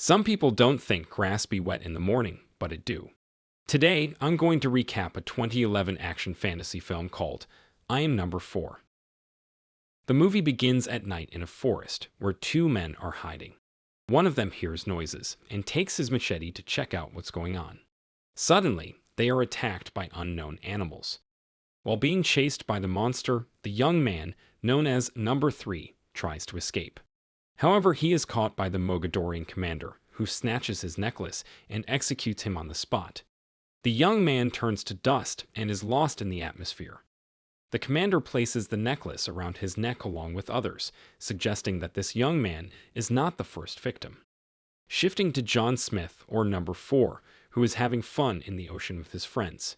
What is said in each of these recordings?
Some people don't think grass be wet in the morning, but it do. Today, I'm going to recap a 2011 action fantasy film called I Am Number 4. The movie begins at night in a forest where two men are hiding. One of them hears noises and takes his machete to check out what's going on. Suddenly, they are attacked by unknown animals. While being chased by the monster, the young man, known as Number 3, tries to escape. However, he is caught by the Mogadorian commander, who snatches his necklace and executes him on the spot. The young man turns to dust and is lost in the atmosphere. The commander places the necklace around his neck along with others, suggesting that this young man is not the first victim. Shifting to John Smith, or Number 4, who is having fun in the ocean with his friends.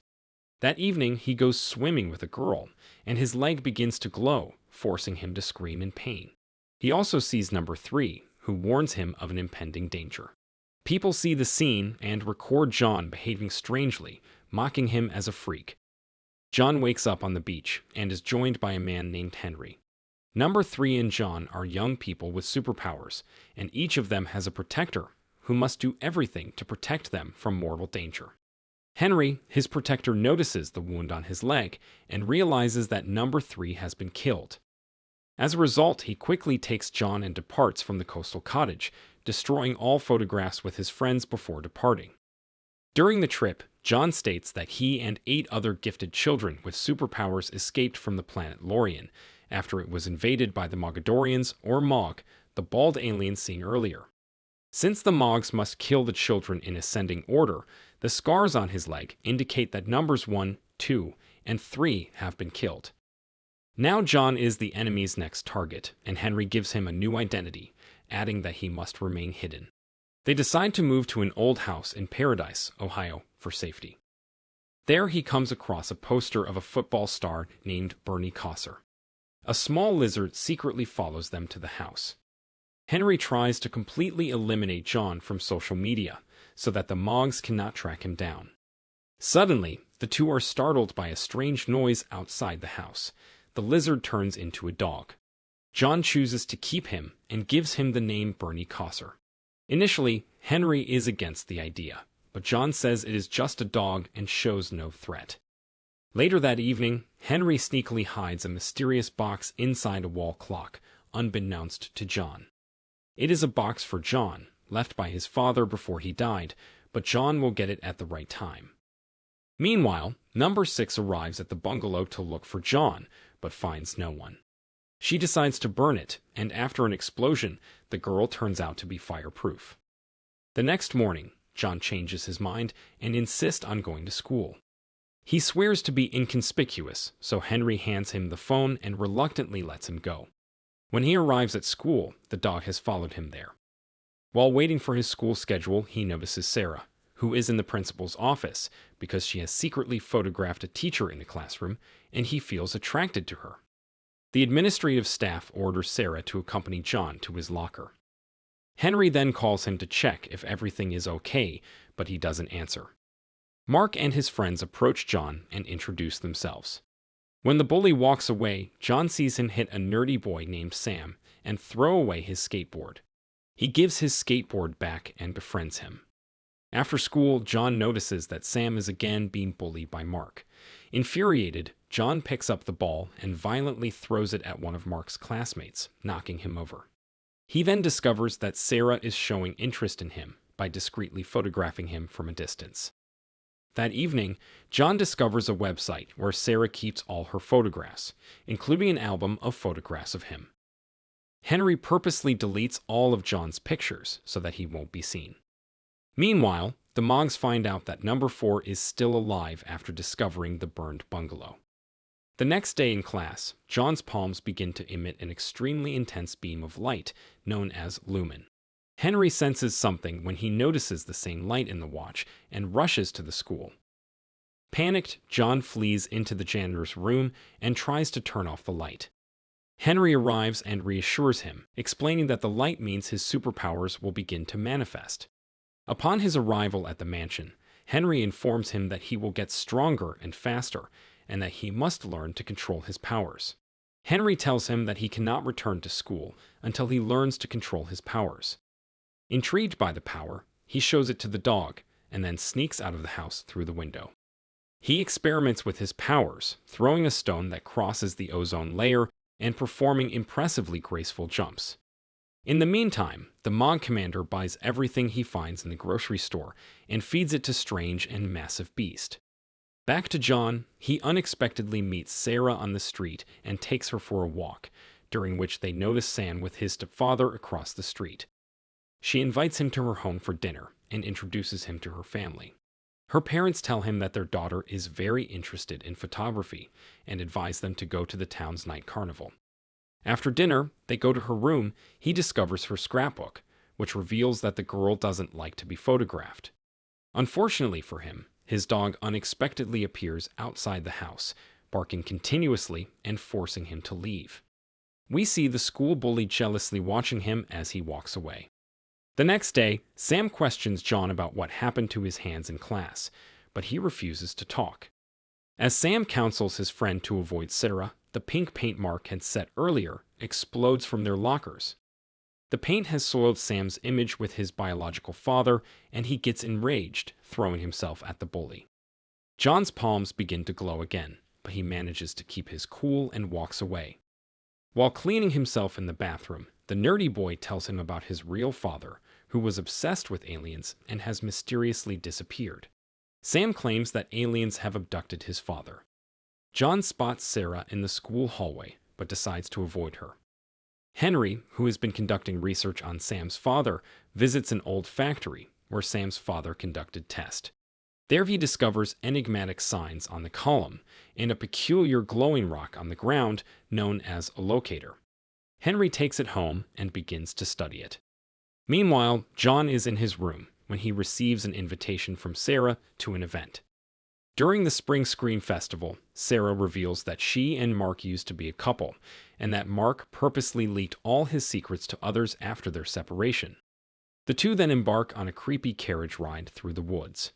That evening, he goes swimming with a girl, and his leg begins to glow, forcing him to scream in pain. He also sees Number 3, who warns him of an impending danger. People see the scene and record John behaving strangely, mocking him as a freak. John wakes up on the beach and is joined by a man named Henry. Number 3 and John are young people with superpowers, and each of them has a protector who must do everything to protect them from mortal danger. Henry, his protector, notices the wound on his leg and realizes that Number 3 has been killed. As a result, he quickly takes John and departs from the coastal cottage, destroying all photographs with his friends before departing. During the trip, John states that he and 8 other gifted children with superpowers escaped from the planet Lorien after it was invaded by the Mogadorians, or Mog, the bald aliens seen earlier. Since the Mogs must kill the children in ascending order, the scars on his leg indicate that numbers 1, 2, and 3 have been killed. Now John is the enemy's next target, and Henry gives him a new identity, adding that he must remain hidden. They decide to move to an old house in Paradise, Ohio, for safety. There he comes across a poster of a football star named Bernie Kosser. A small lizard secretly follows them to the house. Henry tries to completely eliminate John from social media, so that the Mogs cannot track him down. Suddenly, the two are startled by a strange noise outside the house. The lizard turns into a dog. John chooses to keep him and gives him the name Bernie Kosser. Initially, Henry is against the idea, but John says it is just a dog and shows no threat. Later that evening, Henry sneakily hides a mysterious box inside a wall clock, unbeknownst to John. It is a box for John, left by his father before he died, but John will get it at the right time. Meanwhile, Number 6 arrives at the bungalow to look for John, but finds no one. She decides to burn it, and after an explosion, the girl turns out to be fireproof. The next morning, John changes his mind and insists on going to school. He swears to be inconspicuous, so Henry hands him the phone and reluctantly lets him go. When he arrives at school, the dog has followed him there. While waiting for his school schedule, he notices Sarah, who is in the principal's office because she has secretly photographed a teacher in the classroom, and he feels attracted to her. The administrative staff orders Sarah to accompany John to his locker. Henry then calls him to check if everything is okay, but he doesn't answer. Mark and his friends approach John and introduce themselves. When the bully walks away, John sees him hit a nerdy boy named Sam and throw away his skateboard. He gives his skateboard back and befriends him. After school, John notices that Sam is again being bullied by Mark. Infuriated, John picks up the ball and violently throws it at one of Mark's classmates, knocking him over. He then discovers that Sarah is showing interest in him by discreetly photographing him from a distance. That evening, John discovers a website where Sarah keeps all her photographs, including an album of photographs of him. Henry purposely deletes all of John's pictures so that he won't be seen. Meanwhile, the Mogs find out that Number 4 is still alive after discovering the burned bungalow. The next day in class, John's palms begin to emit an extremely intense beam of light known as lumen. Henry senses something when he notices the same light in the watch and rushes to the school. Panicked, John flees into the janitor's room and tries to turn off the light. Henry arrives and reassures him, explaining that the light means his superpowers will begin to manifest. Upon his arrival at the mansion, Henry informs him that he will get stronger and faster, and that he must learn to control his powers. Henry tells him that he cannot return to school until he learns to control his powers. Intrigued by the power, he shows it to the dog and then sneaks out of the house through the window. He experiments with his powers, throwing a stone that crosses the ozone layer and performing impressively graceful jumps. In the meantime, the Mog commander buys everything he finds in the grocery store and feeds it to Strange and Massive Beast. Back to John, he unexpectedly meets Sarah on the street and takes her for a walk, during which they notice Sam with his stepfather across the street. She invites him to her home for dinner and introduces him to her family. Her parents tell him that their daughter is very interested in photography and advise them to go to the town's night carnival. After dinner, they go to her room. He discovers her scrapbook, which reveals that the girl doesn't like to be photographed. Unfortunately for him, his dog unexpectedly appears outside the house, barking continuously and forcing him to leave. We see the school bully jealously watching him as he walks away. The next day, Sam questions John about what happened to his hands in class, but he refuses to talk. As Sam counsels his friend to avoid Sarah, the pink paint Mark had set earlier explodes from their lockers. The paint has soiled Sam's image with his biological father, and he gets enraged, throwing himself at the bully. John's palms begin to glow again, but he manages to keep his cool and walks away. While cleaning himself in the bathroom, the nerdy boy tells him about his real father, who was obsessed with aliens and has mysteriously disappeared. Sam claims that aliens have abducted his father. John spots Sarah in the school hallway, but decides to avoid her. Henry, who has been conducting research on Sam's father, visits an old factory where Sam's father conducted tests. There he discovers enigmatic signs on the column and a peculiar glowing rock on the ground known as a locator. Henry takes it home and begins to study it. Meanwhile, John is in his room when he receives an invitation from Sarah to an event. During the Spring Screen Festival, Sarah reveals that she and Mark used to be a couple, and that Mark purposely leaked all his secrets to others after their separation. The two then embark on a creepy carriage ride through the woods.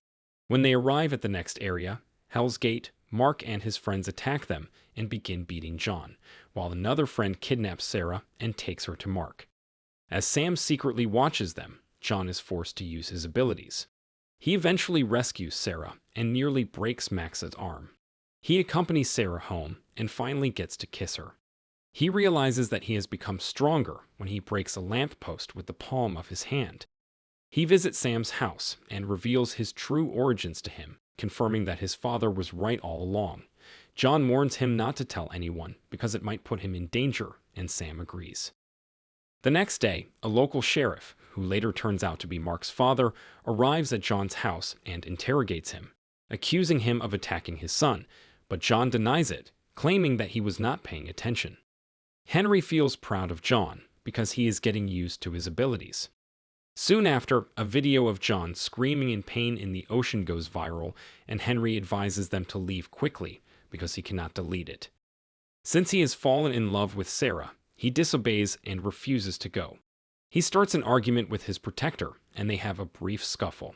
When they arrive at the next area, Hell's Gate, Mark and his friends attack them and begin beating John, while another friend kidnaps Sarah and takes her to Mark. As Sam secretly watches them, John is forced to use his abilities. He eventually rescues Sarah and nearly breaks Max's arm. He accompanies Sarah home and finally gets to kiss her. He realizes that he has become stronger when he breaks a lamppost with the palm of his hand. He visits Sam's house and reveals his true origins to him, confirming that his father was right all along. John warns him not to tell anyone because it might put him in danger, and Sam agrees. The next day, a local sheriff, who later turns out to be Mark's father, arrives at John's house and interrogates him, accusing him of attacking his son, but John denies it, claiming that he was not paying attention. Henry feels proud of John because he is getting used to his abilities. Soon after, a video of John screaming in pain in the ocean goes viral, and Henry advises them to leave quickly because he cannot delete it. Since he has fallen in love with Sarah, he disobeys and refuses to go. He starts an argument with his protector, and they have a brief scuffle.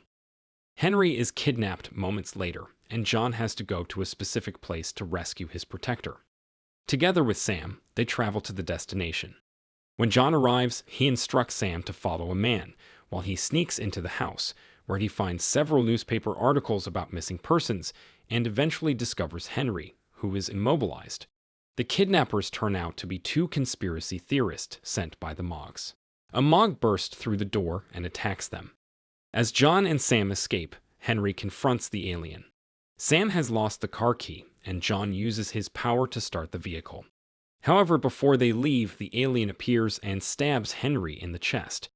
Henry is kidnapped moments later, and John has to go to a specific place to rescue his protector. Together with Sam, they travel to the destination. When John arrives, he instructs Sam to follow a man, while he sneaks into the house, where he finds several newspaper articles about missing persons, and eventually discovers Henry, who is immobilized. The kidnappers turn out to be two conspiracy theorists sent by the Mogs. A Mog bursts through the door and attacks them. As John and Sam escape, Henry confronts the alien. Sam has lost the car key, and John uses his power to start the vehicle. However, before they leave, the alien appears and stabs Henry in the chest.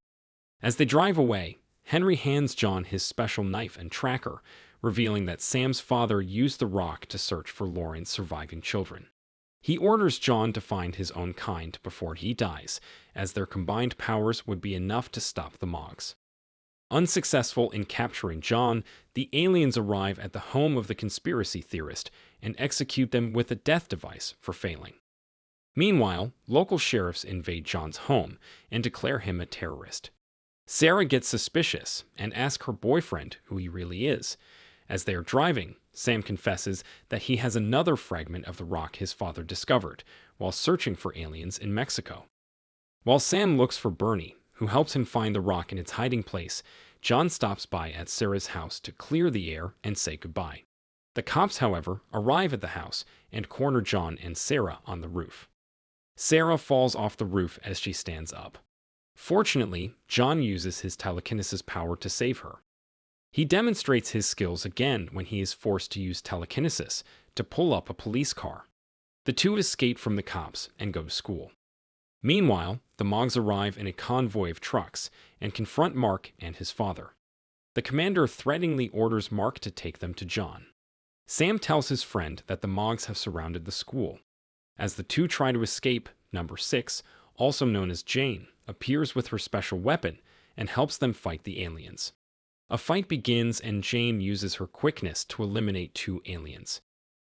As they drive away, Henry hands John his special knife and tracker, revealing that Sam's father used the rock to search for Lauren's surviving children. He orders John to find his own kind before he dies, as their combined powers would be enough to stop the Mogs. Unsuccessful in capturing John, the aliens arrive at the home of the conspiracy theorist and execute them with a death device for failing. Meanwhile, local sheriffs invade John's home and declare him a terrorist. Sarah gets suspicious and asks her boyfriend who he really is. As they are driving, Sam confesses that he has another fragment of the rock his father discovered while searching for aliens in Mexico. While Sam looks for Bernie, who helps him find the rock in its hiding place, John stops by at Sarah's house to clear the air and say goodbye. The cops, however, arrive at the house and corner John and Sarah on the roof. Sarah falls off the roof as she stands up. Fortunately, John uses his telekinesis power to save her. He demonstrates his skills again when he is forced to use telekinesis to pull up a police car. The two escape from the cops and go to school. Meanwhile, the Mogs arrive in a convoy of trucks and confront Mark and his father. The commander threateningly orders Mark to take them to John. Sam tells his friend that the Mogs have surrounded the school. As the two try to escape, Number 6, also known as Jane, appears with her special weapon and helps them fight the aliens. A fight begins and Jane uses her quickness to eliminate 2 aliens.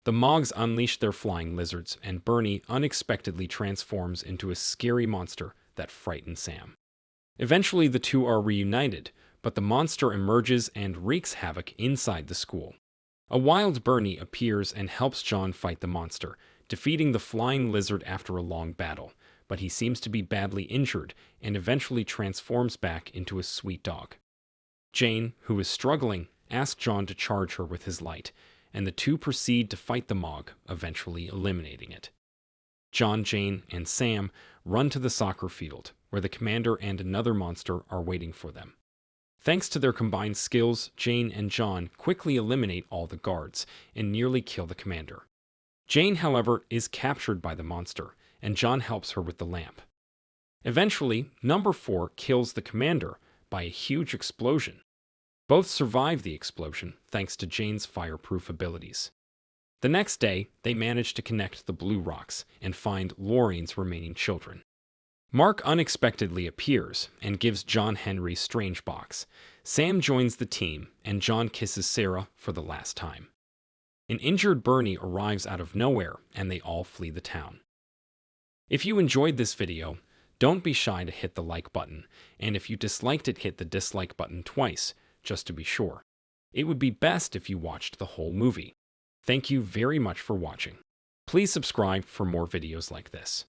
The Mogs unleash their flying lizards, and Bernie unexpectedly transforms into a scary monster that frightens Sam. Eventually, the two are reunited, but the monster emerges and wreaks havoc inside the school. A wild Bernie appears and helps John fight the monster, defeating the flying lizard after a long battle, but he seems to be badly injured and eventually transforms back into a sweet dog. Jane, who is struggling, asks John to charge her with his light, and the two proceed to fight the Mog, eventually eliminating it. John, Jane, and Sam run to the soccer field, where the commander and another monster are waiting for them. Thanks to their combined skills, Jane and John quickly eliminate all the guards and nearly kill the commander. Jane, however, is captured by the monster, and John helps her with the lamp. Eventually, Number 4 kills the commander by a huge explosion. Both survive the explosion thanks to Jane's fireproof abilities. The next day, they manage to connect the Blue Rocks and find Lorraine's remaining children. Mark unexpectedly appears and gives John Henry's strange box. Sam joins the team, and John kisses Sarah for the last time. An injured Bernie arrives out of nowhere, and they all flee the town. If you enjoyed this video, don't be shy to hit the like button, and if you disliked it, hit the dislike button twice, just to be sure. It would be best if you watched the whole movie. Thank you very much for watching. Please subscribe for more videos like this.